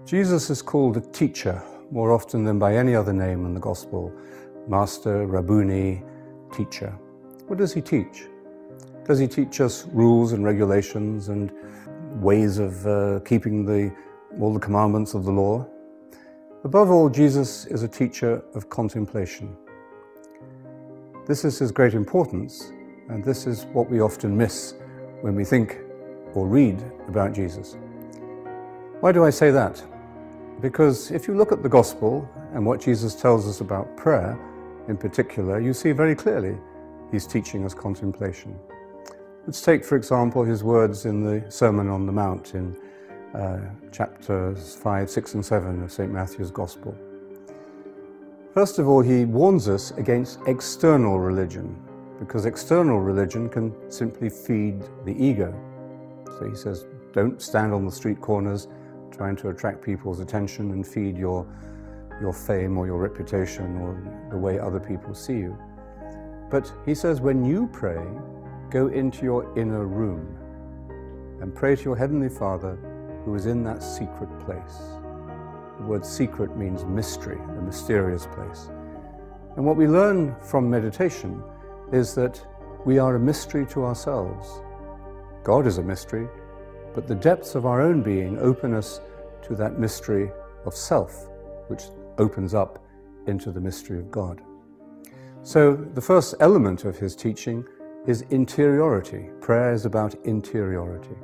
Jesus is called a teacher more often than by any other name in the Gospel. Master, Rabboni, teacher. What does he teach? Does he teach us rules and regulations and ways of keeping all the commandments of the law? Above all, Jesus is a teacher of contemplation. This is his great importance, and this is what we often miss when we think or read about Jesus. Why do I say that? Because if you look at the Gospel and what Jesus tells us about prayer in particular, you see very clearly he's teaching us contemplation. Let's take, for example, his words in the Sermon on the Mount in chapters 5, 6 and 7 of St. Matthew's Gospel. First of all, he warns us against external religion, because external religion can simply feed the ego. So he says, don't stand on the street corners trying to attract people's attention and feed your fame or your reputation or the way other people see you. But he says, when you pray, go into your inner room and pray to your Heavenly Father who is in that secret place. The word secret means mystery, a mysterious place. And what we learn from meditation is that we are a mystery to ourselves. God is a mystery, but the depths of our own being open us to that mystery of self, which opens up into the mystery of God. So the first element of his teaching is interiority. Prayer is about interiority.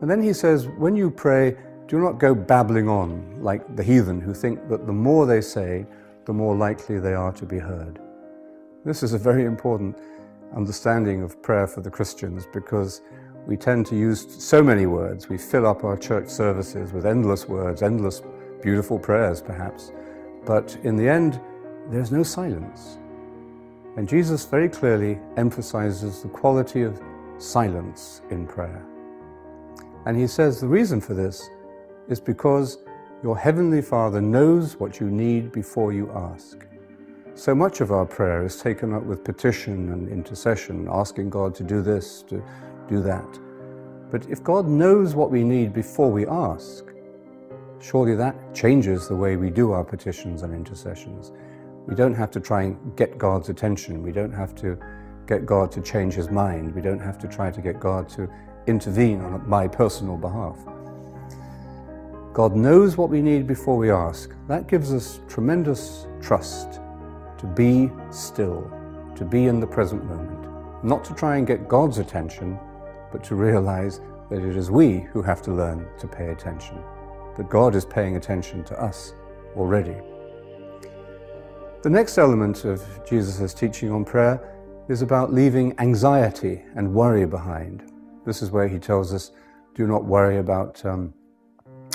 And then he says, when you pray, do not go babbling on like the heathen who think that the more they say, the more likely they are to be heard. This is a very important understanding of prayer for the Christians, because we tend to use so many words. We fill up our church services with endless words, endless beautiful prayers perhaps, but in the end, there's no silence. And Jesus very clearly emphasizes the quality of silence in prayer. And he says the reason for this is because your Heavenly Father knows what you need before you ask. So much of our prayer is taken up with petition and intercession, asking God to do this, to do that. But if God knows what we need before we ask, surely that changes the way we do our petitions and intercessions. We don't have to try and get God's attention. We don't have to get God to change his mind. We don't have to try to get God to intervene on my personal behalf. God knows what we need before we ask. That gives us tremendous trust to be still, to be in the present moment, not to try and get God's attention, but to realize that it is we who have to learn to pay attention, that God is paying attention to us already. The next element of Jesus' teaching on prayer is about leaving anxiety and worry behind. This is where he tells us, do not worry about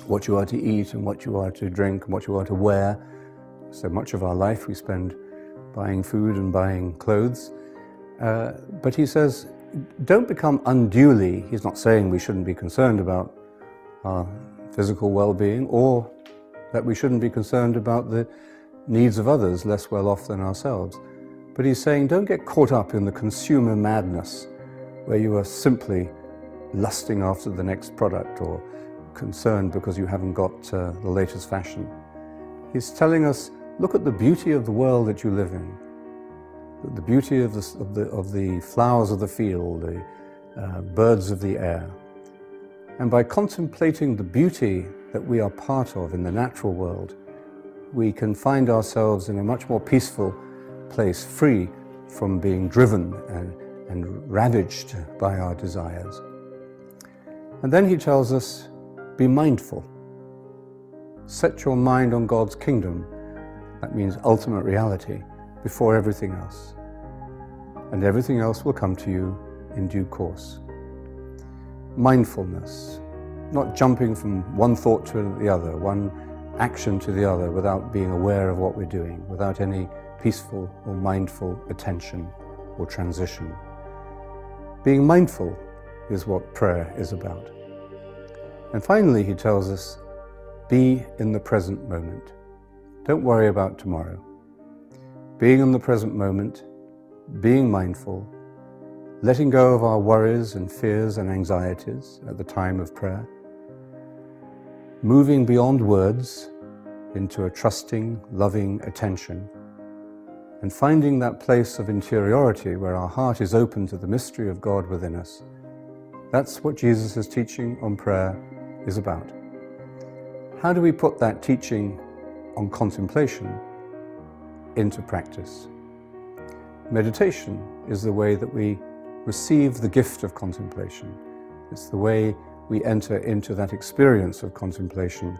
what you are to eat and what you are to drink and what you are to wear. So much of our life we spend buying food and buying clothes. But he says, don't become unduly, he's not saying we shouldn't be concerned about our physical well-being, or that we shouldn't be concerned about the needs of others less well off than ourselves. But he's saying, don't get caught up in the consumer madness where you are simply lusting after the next product or concerned because you haven't got the latest fashion. He's telling us, look at the beauty of the world that you live in, the beauty of the flowers of the field, the birds of the air. And by contemplating the beauty that we are part of in the natural world, we can find ourselves in a much more peaceful place, free from being driven and ravaged by our desires. And then he tells us, be mindful. Set your mind on God's kingdom. That means ultimate reality before everything else. And everything else will come to you in due course. Mindfulness, not jumping from one thought to the other, one action to the other without being aware of what we're doing, without any peaceful or mindful attention or transition. Being mindful is what prayer is about. And finally, he tells us, be in the present moment. Don't worry about tomorrow. Being in the present moment, being mindful, letting go of our worries and fears and anxieties at the time of prayer, moving beyond words into a trusting, loving attention, and finding that place of interiority where our heart is open to the mystery of God within us. That's what Jesus' teaching on prayer is about. How do we put that teaching on contemplation into practice? Meditation is the way that we receive the gift of contemplation. It's the way we enter into that experience of contemplation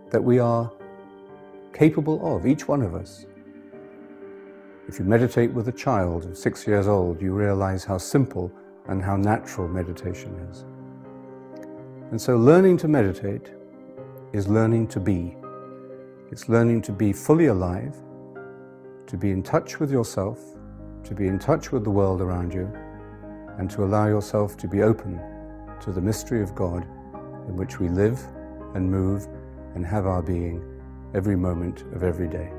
that we are capable of, each one of us. If you meditate with a child of 6 years old, you realize how simple and how natural meditation is. And so learning to meditate is learning to be. It's learning to be fully alive, to be in touch with yourself, to be in touch with the world around you, and to allow yourself to be open to the mystery of God in which we live and move and have our being every moment of every day.